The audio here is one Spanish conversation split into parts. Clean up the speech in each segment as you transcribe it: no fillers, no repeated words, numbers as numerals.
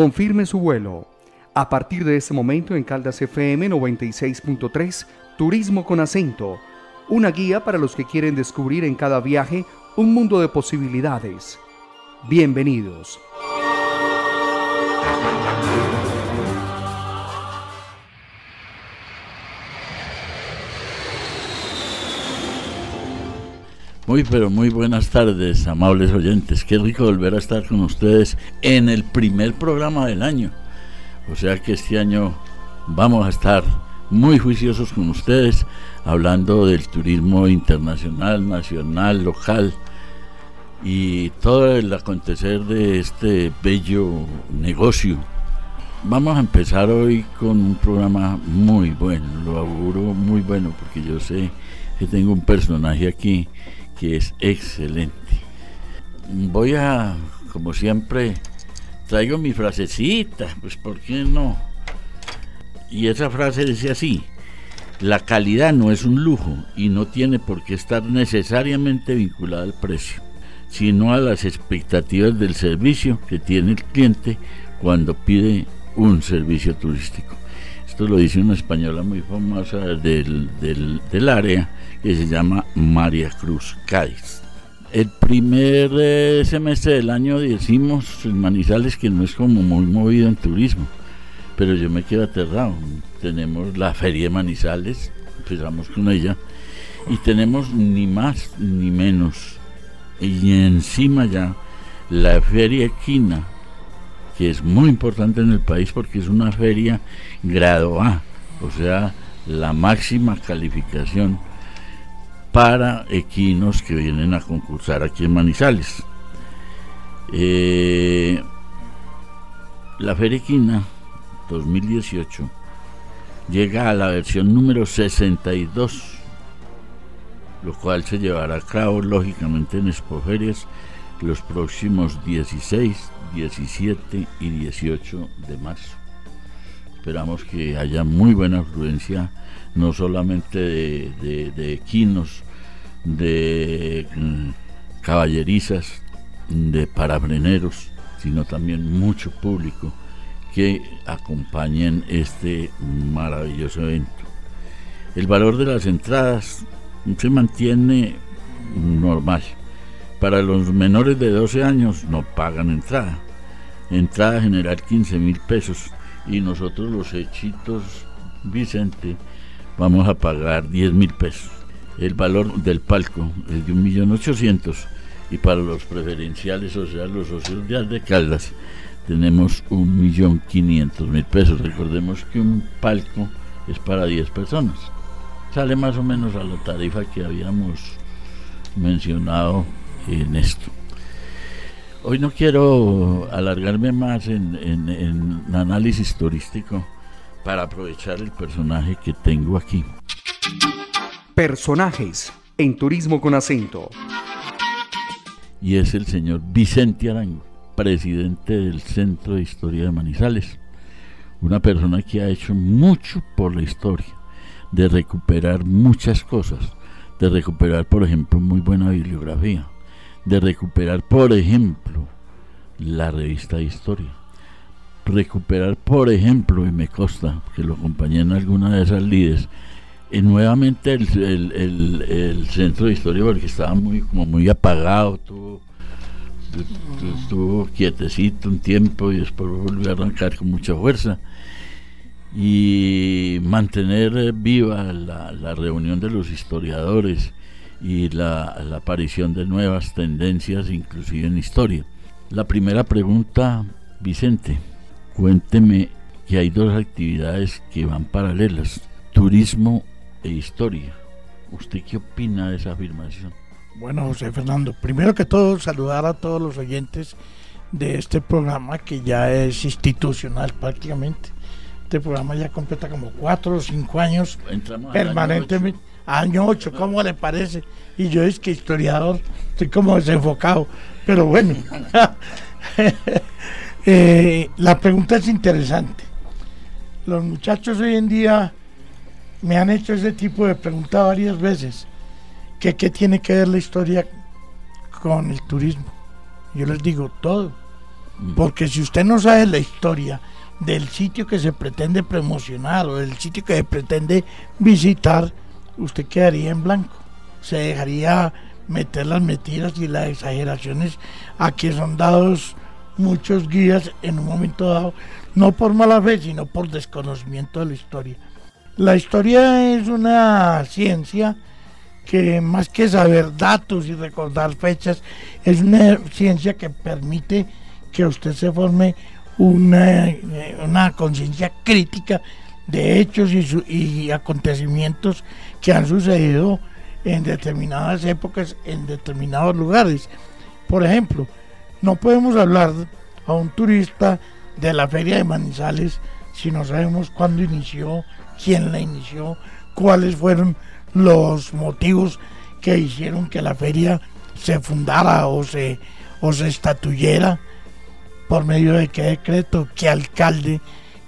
Confirme su vuelo. A partir de este momento en Caldas FM 96.3, Turismo con Acento, una guía para los que quieren descubrir en cada viaje un mundo de posibilidades. Bienvenidos. Muy buenas tardes, amables oyentes. Qué rico volver a estar con ustedes en el primer programa del año. O sea que este año vamos a estar muy juiciosos con ustedes, hablando del turismo internacional, nacional, local y todo el acontecer de este bello negocio. Vamos a empezar hoy con un programa muy bueno, lo auguro muy bueno, porque yo sé que tengo un personaje aquí que es excelente. Voy a, como siempre, traigo mi frasecita, pues ¿por qué no? Y esa frase dice así: la calidad no es un lujo y no tiene por qué estar necesariamente vinculada al precio, sino a las expectativas del servicio que tiene el cliente cuando pide un servicio turístico. Esto lo dice una española muy famosa del área, que se llama María Cruz Cádiz. El primer semestre del año decimos en Manizales que no es como muy movido en turismo, pero yo me quedo aterrado. Tenemos la Feria de Manizales, empezamos con ella, y tenemos ni más ni menos, y encima ya la Feria Equina, que es muy importante en el país porque es una feria grado A, o sea, la máxima calificación para equinos que vienen a concursar aquí en Manizales. La Feria Equina 2018 llega a la versión número 62, lo cual se llevará a cabo lógicamente en Expoferias los próximos 16, 17 y 18 de marzo. Esperamos que haya muy buena afluencia, no solamente de equinos, de caballerizas, de parafreneros, sino también mucho público que acompañen este maravilloso evento. El valor de las entradas se mantiene normal. Para los menores de 12 años no pagan entrada general 15,000 pesos, y nosotros los hechitos Vicente vamos a pagar 10,000 pesos. El valor del palco es de 1.800.000, y para los preferenciales, o sea los socios de Caldas, tenemos 1.500.000 pesos. Recordemos que un palco es para 10 personas, sale más o menos a la tarifa que habíamos mencionado en esto. Hoy no quiero alargarme más en análisis turístico, para aprovechar el personaje que tengo aquí. Personajes en Turismo con Acento. Y es el señor Vicente Arango, presidente del Centro de Historia de Manizales. Una persona que ha hecho mucho por la historia, de recuperar muchas cosas, de recuperar, por ejemplo, muy buena bibliografía, de recuperar, por ejemplo, la revista de historia, recuperar, por ejemplo, y me consta que lo acompañé en alguna de esas lides, nuevamente el Centro de Historia, porque estaba muy apagado, estuvo quietecito un tiempo y después volvió a arrancar con mucha fuerza, y mantener viva la reunión de los historiadores y la aparición de nuevas tendencias, inclusive en historia. La primera pregunta, Vicente, cuénteme que hay dos actividades que van paralelas: turismo e historia. ¿Usted qué opina de esa afirmación? Bueno, José Fernando, primero que todo saludar a todos los oyentes de este programa, que ya es institucional prácticamente. Este programa ya completa como 4 o 5 años permanentemente. Año 8, ¿cómo le parece? Y yo es que historiador, estoy como desenfocado, pero bueno. La pregunta es interesante. Los muchachos hoy en día me han hecho ese tipo de pregunta varias veces, que qué tiene que ver la historia con el turismo. Yo les digo todo. Porque si usted no sabe la historia del sitio que se pretende promocionar o del sitio que se pretende visitar, usted quedaría en blanco. Se dejaría meter las mentiras y las exageraciones a que son dados muchos guías en un momento dado, no por mala fe, sino por desconocimiento de la historia. La historia es una ciencia que, más que saber datos y recordar fechas, es una ciencia que permite que usted se forme una conciencia crítica de hechos y acontecimientos que han sucedido en determinadas épocas, en determinados lugares. Por ejemplo, no podemos hablar a un turista de la feria de Manizales si no sabemos cuándo inició, quién la inició, cuáles fueron los motivos que hicieron que la feria se fundara o se estatuyera, por medio de qué decreto, qué alcalde,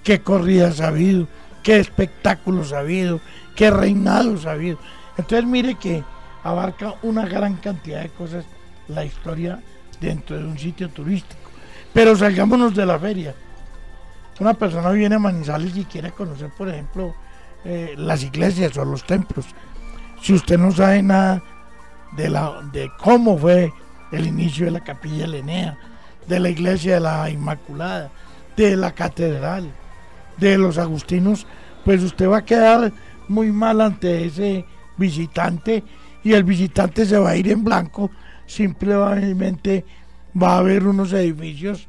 qué corridas ha habido, qué espectáculos ha habido, qué reinados ha habido. Entonces mire que abarca una gran cantidad de cosas la historia dentro de un sitio turístico. Pero salgámonos de la feria. Una persona viene a Manizales y quiere conocer, por ejemplo, las iglesias o los templos. Si usted no sabe nada de cómo fue el inicio de la Capilla Lenea, de la iglesia de la Inmaculada, de la catedral, de los agustinos, pues usted va a quedar muy mal ante ese visitante, y el visitante se va a ir en blanco. Simplemente va a ver unos edificios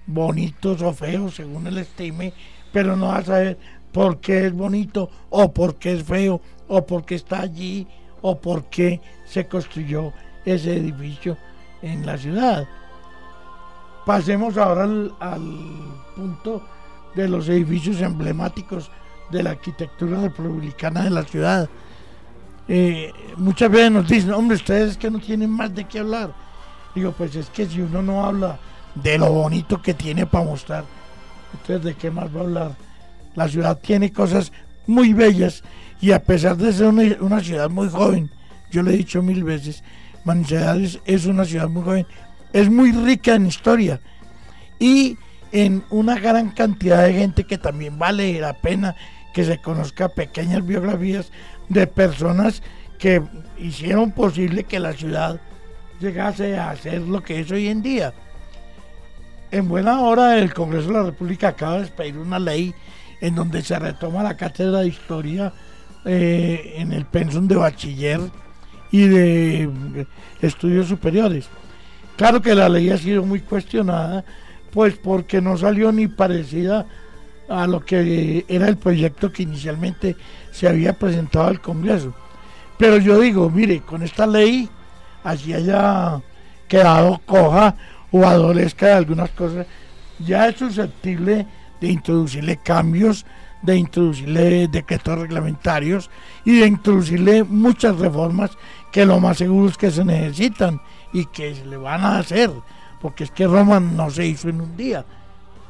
bonitos o feos según él estime, pero no va a saber por qué es bonito o por qué es feo o por qué está allí o por qué se construyó ese edificio en la ciudad. Pasemos ahora al punto de los edificios emblemáticos de la arquitectura republicana de la ciudad. Muchas veces nos dicen, hombre, ustedes es que no tienen más de qué hablar. Digo, pues es que si uno no habla de lo bonito que tiene para mostrar, entonces ¿de qué más va a hablar? La ciudad tiene cosas muy bellas, y a pesar de ser una ciudad muy joven, yo le he dicho 1000 veces, Manizales es una ciudad muy joven, es muy rica en historia y en una gran cantidad de gente que también vale la pena que se conozca pequeñas biografías de personas que hicieron posible que la ciudad llegase a ser lo que es hoy en día. En buena hora el Congreso de la República acaba de expedir una ley en donde se retoma la cátedra de historia en el pensum de bachiller y de estudios superiores. Claro que la ley ha sido muy cuestionada, pues porque no salió ni parecida a lo que era el proyecto que inicialmente se había presentado al Congreso. Pero yo digo, mire, con esta ley, así haya quedado coja o adolezca de algunas cosas, ya es susceptible de introducirle cambios, de introducirle decretos reglamentarios y de introducirle muchas reformas que lo más seguro es que se necesitan y que se le van a hacer, porque es que Roma no se hizo en un día.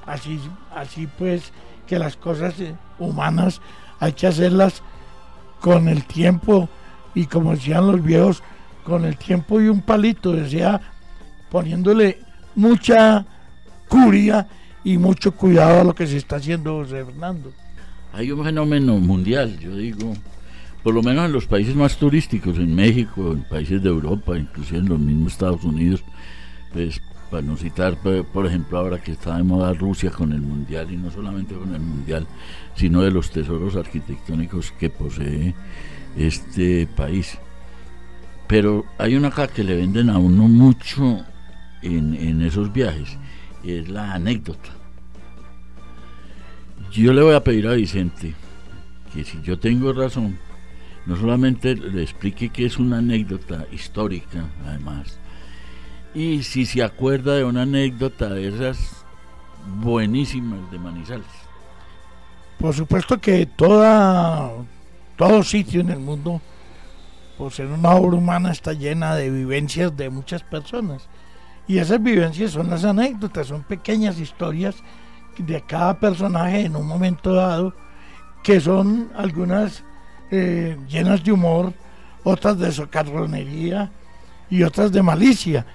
Así pues, que las cosas humanas hay que hacerlas con el tiempo, y como decían los viejos, con el tiempo y un palito, decía, poniéndole mucha curia y mucho cuidado a lo que se está haciendo, José Fernando. Hay un fenómeno mundial, yo digo, por lo menos en los países más turísticos, en México, en países de Europa, inclusive en los mismos Estados Unidos, pues para no citar, por ejemplo, ahora que está de moda Rusia con el Mundial, y no solamente con el Mundial, sino de los tesoros arquitectónicos que posee este país. Pero hay una cosa que le venden a uno mucho en esos viajes, es la anécdota. Yo le voy a pedir a Vicente que, si yo tengo razón, no solamente le explique que es una anécdota histórica, además, y si se acuerda de una anécdota de esas buenísimas de Manizales. Por supuesto que todo sitio en el mundo, por ser una obra humana, está llena de vivencias de muchas personas, y esas vivencias son las anécdotas, son pequeñas historias de cada personaje en un momento dado, que son algunas llenas de humor, otras de socarronería y otras de malicia.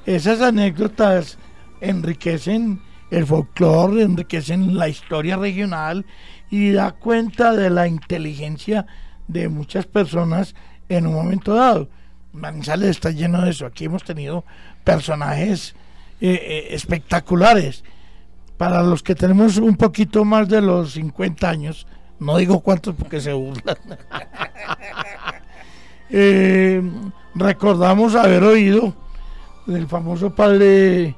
Esas anécdotas enriquecen el folclore, enriquecen la historia regional y da cuenta de la inteligencia de muchas personas en un momento dado. Manizales está lleno de eso. Aquí hemos tenido personajes espectaculares. Para los que tenemos un poquito más de los 50 años, no digo cuántos porque se burlan, recordamos haber oído del famoso Polo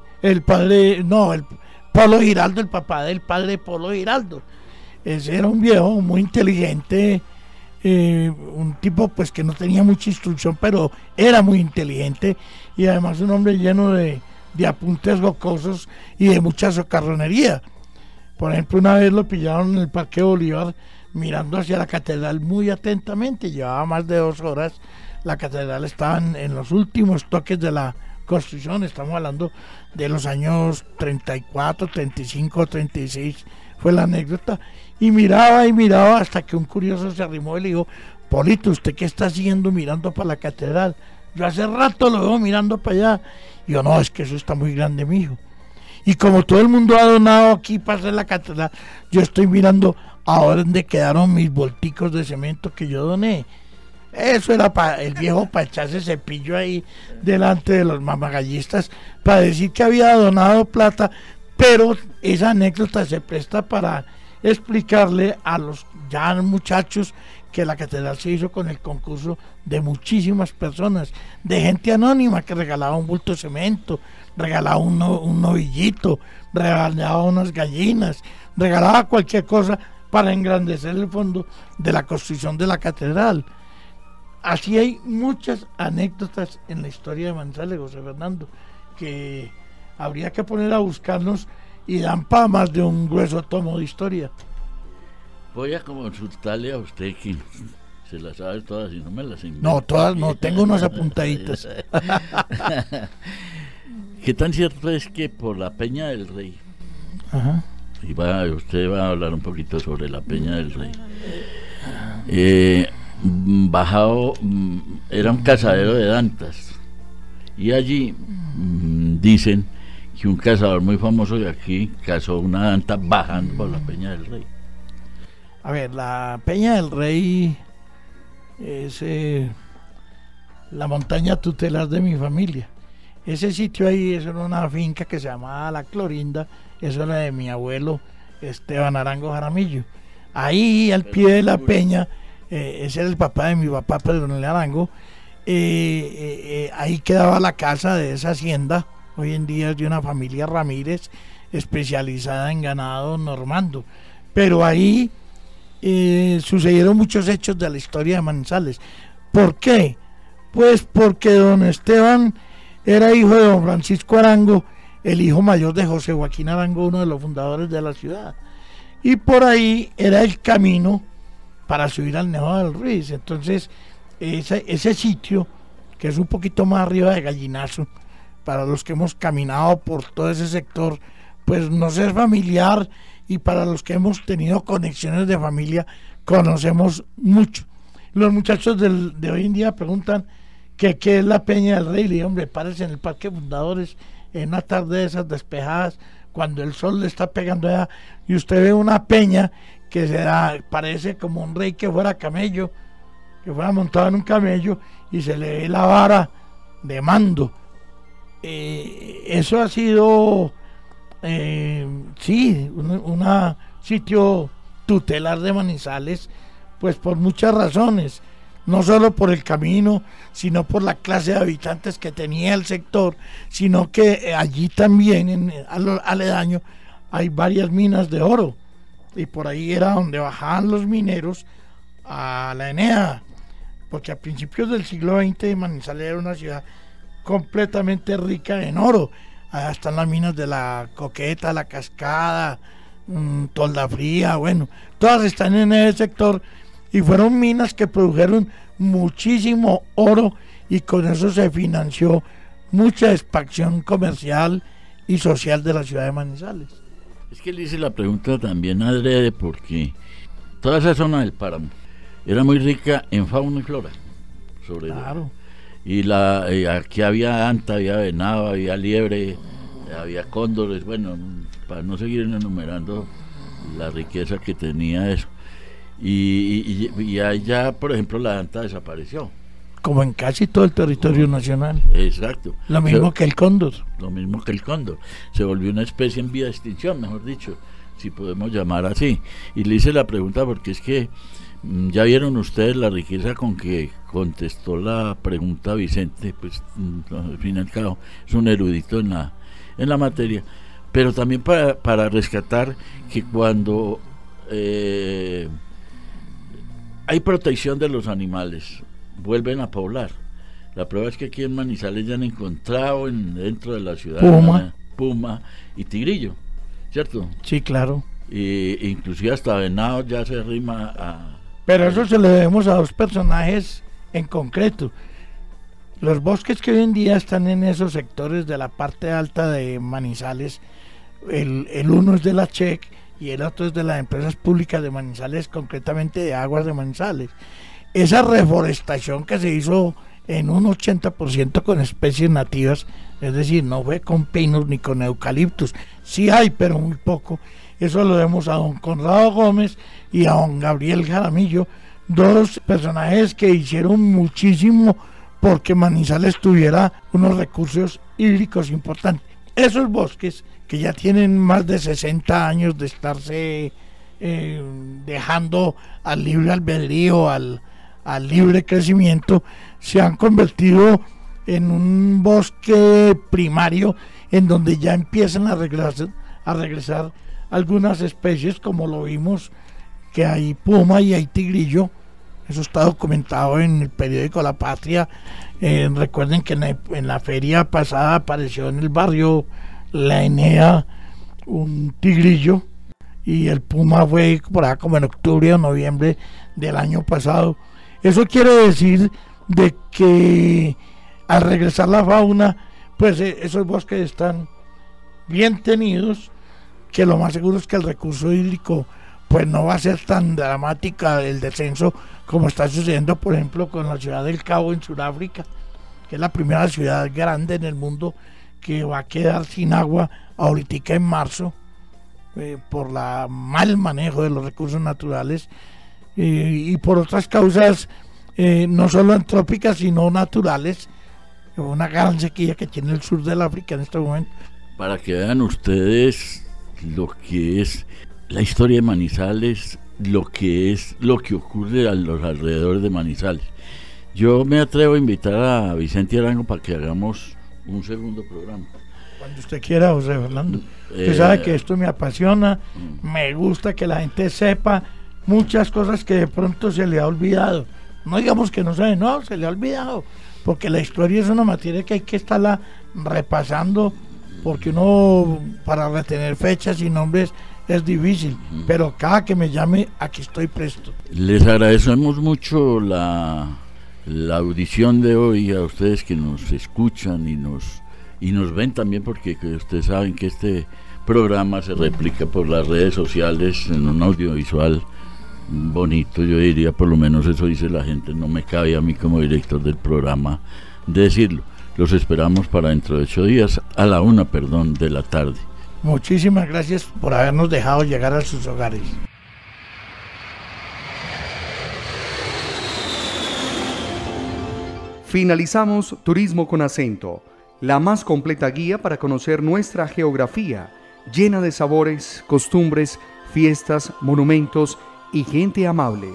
Giraldo, el papá del padre Polo Giraldo. Ese era un viejo muy inteligente, un tipo pues que no tenía mucha instrucción, pero era muy inteligente y además un hombre lleno de apuntes jocosos y de mucha socarronería. Por ejemplo, una vez lo pillaron en el Parque Bolívar mirando hacia la catedral muy atentamente, llevaba más de 2 horas. La catedral estaba en los últimos toques de la construcción, estamos hablando de los años 34, 35, 36, fue la anécdota, y miraba hasta que un curioso se arrimó y le dijo: Polito, ¿usted qué está haciendo mirando para la catedral? Yo hace rato lo veo mirando para allá. Y yo: no, es que eso está muy grande, mijo. Y como todo el mundo ha donado aquí para hacer la catedral, yo estoy mirando a dónde quedaron mis volticos de cemento que yo doné. Eso era para el viejo, para echarse cepillo ahí delante de los mamagallistas, para decir que había donado plata, pero esa anécdota se presta para explicarle a los ya muchachos que la catedral se hizo con el concurso de muchísimas personas, de gente anónima que regalaba un bulto de cemento, regalaba un novillito, regalaba unas gallinas, regalaba cualquier cosa para engrandecer el fondo de la construcción de la catedral. Así hay muchas anécdotas en la historia de Manizales, José Fernando, que habría que poner a buscarnos y dan para más de un grueso tomo de historia. Voy a consultarle a usted que se las sabe todas y no me las invento. No, todas no, tengo unas apuntaditas. ¿Qué tan cierto es que por la Peña del Rey? Ajá. Y usted va a hablar un poquito sobre la Peña del Rey. Bajado, era un cazadero de dantas. Y allí dicen que un cazador muy famoso de aquí cazó una danta bajando por la Peña del Rey. A ver, la Peña del Rey es la montaña tutelar de mi familia. Ese sitio ahí, eso era una finca que se llamaba La Clorinda, eso era de mi abuelo Esteban Arango Jaramillo. Ahí al pie de la peña, ese era el papá de mi papá, Pedro Nel Arango, ahí quedaba la casa de esa hacienda, hoy en día es de una familia Ramírez, especializada en ganado normando, pero ahí sucedieron muchos hechos de la historia de Manizales. ¿Por qué? Pues porque don Esteban era hijo de don Francisco Arango, el hijo mayor de José Joaquín Arango, uno de los fundadores de la ciudad, y por ahí era el camino para subir al Nevado del Ruiz. Entonces ese sitio, que es un poquito más arriba de Gallinazo, para los que hemos caminado por todo ese sector, pues nos es familiar, y para los que hemos tenido conexiones de familia, conocemos mucho. Los muchachos de hoy en día preguntan que qué es la Peña del Rey. Le digo: hombre, párese en el Parque Fundadores en una tarde de esas despejadas, cuando el sol le está pegando allá, y usted ve una peña que parece como un rey que fuera camello, que fuera montado en un camello, y se le ve la vara de mando. Eso ha sido sí, un sitio tutelar de Manizales, pues por muchas razones, no solo por el camino, sino por la clase de habitantes que tenía el sector, sino que allí también, aledaño, hay varias minas de oro, y por ahí era donde bajaban los mineros a la Enea, porque a principios del siglo XX Manizales era una ciudad completamente rica en oro. Allá están las minas de la Coqueta, la Cascada, Tolda Fría, bueno, todas están en ese sector, y fueron minas que produjeron muchísimo oro, y con eso se financió mucha expansión comercial y social de la ciudad de Manizales. Es que le hice la pregunta también adrede porque toda esa zona del páramo era muy rica en fauna y flora, sobre claro. Y aquí había anta, había venado, había liebre, había cóndores, bueno, para no seguir enumerando la riqueza que tenía eso. Y allá, por ejemplo, la anta desapareció. Como en casi todo el territorio nacional. Exacto. Lo mismo que el cóndor. Lo mismo que el cóndor. Se volvió una especie en vía de extinción, mejor dicho, si podemos llamar así. Y le hice la pregunta porque es que ya vieron ustedes la riqueza con que contestó la pregunta Vicente, pues al fin y al cabo es un erudito en la materia, pero también para rescatar que cuando hay protección de los animales, vuelven a poblar. La prueba es que aquí en Manizales ya han encontrado dentro de la ciudad puma y tigrillo, ¿cierto? Sí, claro. Inclusive hasta venado ya se arrima a... Pero eso se lo debemos a dos personajes en concreto. Los bosques que hoy en día están en esos sectores de la parte alta de Manizales, el uno es de la CHEC y el otro es de las empresas públicas de Manizales, concretamente de Aguas de Manizales. Esa reforestación que se hizo en un 80% con especies nativas, es decir, no fue con pinos ni con eucaliptus, sí hay, pero muy poco. Eso lo debemos a don Conrado Gómez y a don Gabriel Jaramillo, dos personajes que hicieron muchísimo porque Manizales tuviera unos recursos hídricos importantes. Esos bosques que ya tienen más de 60 años de estarse dejando al libre albedrío, al libre crecimiento, se han convertido en un bosque primario en donde ya empiezan a regresar algunas especies, como lo vimos, que hay puma y hay tigrillo. Eso está documentado en el periódico La Patria. Recuerden que en la feria pasada apareció en el barrio La Enea un tigrillo, y el puma fue por allá como en octubre o noviembre del año pasado. Eso quiere decir de que al regresar la fauna, pues esos bosques están bien tenidos, que lo más seguro es que el recurso hídrico pues no va a ser tan dramática el descenso como está sucediendo, por ejemplo, con la ciudad del Cabo en Sudáfrica, que es la primera ciudad grande en el mundo que va a quedar sin agua ahorita en marzo por la mal manejo de los recursos naturales y por otras causas no solo antrópicas sino naturales, una gran sequía que tiene el sur del África en este momento. Para que vean ustedes lo que es la historia de Manizales, lo que ocurre a los alrededores de Manizales. Yo me atrevo a invitar a Vicente Arango para que hagamos un segundo programa. Cuando usted quiera, José Fernando. Usted sabe que esto me apasiona, me gusta que la gente sepa muchas cosas que de pronto se le ha olvidado. No digamos que no sabe, no, se le ha olvidado, porque la historia es una materia que hay que estarla repasando, porque uno para retener fechas y nombres es difícil, pero cada que me llame aquí estoy presto. Les agradecemos mucho la audición de hoy a ustedes que nos escuchan y nos ven también, porque ustedes saben que este programa se replica por las redes sociales en un audiovisual bonito, yo diría, por lo menos eso dice la gente, no me cabe a mí como director del programa decirlo. Los esperamos para dentro de 8 días a la 1 de la tarde. Muchísimas gracias por habernos dejado llegar a sus hogares. Finalizamos Turismo con Acento, la más completa guía para conocer nuestra geografía, llena de sabores, costumbres, fiestas, monumentos y gente amable.